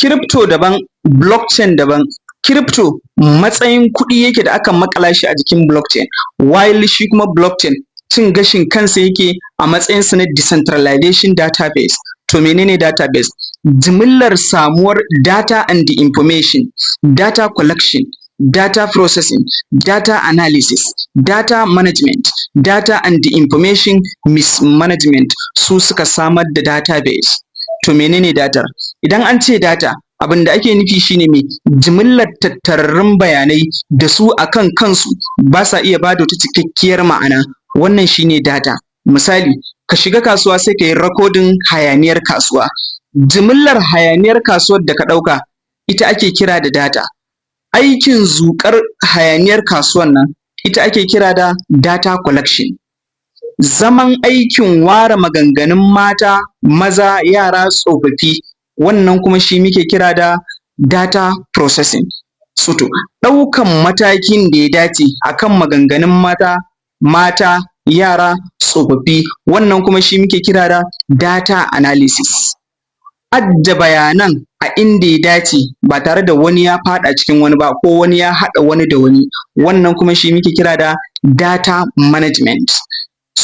Crypto daban, blockchain daban. Crypto matsayin kuɗi yake da aka maƙala shi a jikin blockchain, while shi kuma blockchain cin gashin kansa yake a matsayinsa na decentralization database. To mene ne database? Jimillar samuwar data and information, data collection, data processing, data analysis, data management, data and information mismanagement su suka samar da database. To mene ne data? Idan an ce data, abin da ake nufi shi ne me? Jimillar tattararrun bayanai da su a kan kansu ba sa iya ba da wata cikakkiyar ma'ana, wannan shi ne data. Misali, ka shiga kasuwa sai ka yi recording hayaniyar kasuwa, jimillar hayaniyar kasuwar da ka ɗauka ita ake kira da data. Aikin zuƙar hayaniyar kasuwan nan ita ake kira da data collection. Zaman aikin ware maganganun mata, maza, yara, tsofaffi, wannan kuma shi muke kira da data processing. To ɗaukan matakin da ya dace a kan maganganun mata, yara, tsofaffi, wannan kuma shi muke kira da data analysis. Ajiye bayanan a inda ya dace ba tare da wani ya faɗa cikin wani ba ko wani ya haɗa wani da wani, wannan kuma shi muke kira da data management.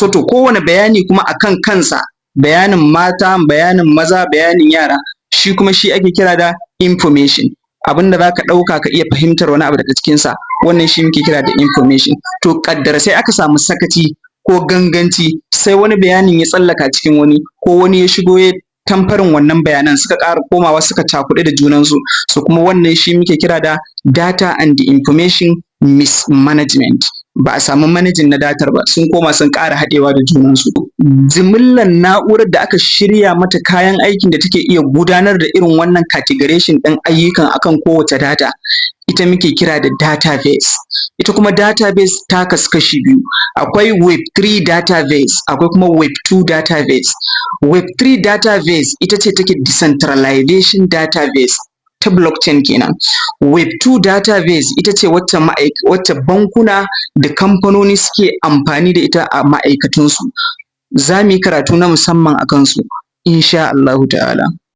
To kowane bayani kuma a kan kansa, bayanin mata, bayanin maza, bayanin yara, shi kuma shi ake kira da information. Abin da za ka ɗauka ka iya fahimtar wani abu daga cikinsa, wannan shi muke kira da information. To ƙaddara sai aka samu sakaci ko ganganci sai wani bayanin ya tsallaka cikin wani, ko wani ya shigo ya yi tamfarin wannan bayanan suka ƙara komawa suka cakuɗu da junansu, so kuma wannan shi muke kira da data and information mismanagement. Ba a samu managing na datar ba, sun koma sun ƙara haɗewa da junansu. Jimillar na'urar da aka shirya mata kayan aikin da take iya gudanar da irin wannan categorization ɗin ayyukan a kan kowace data, ita muke kira da database. Ita kuma database ta kasu kashi biyu, akwai web3 database, akwai kuma web2 database. Web3 database ita ce take decentralization database ta blockchain kenan. Web2 database ita ce wacce bankuna da kamfanoni suke amfani da ita a ma'aikatunsu. Za mu yi karatu na musamman a kansu, insha Allahu ta'ala.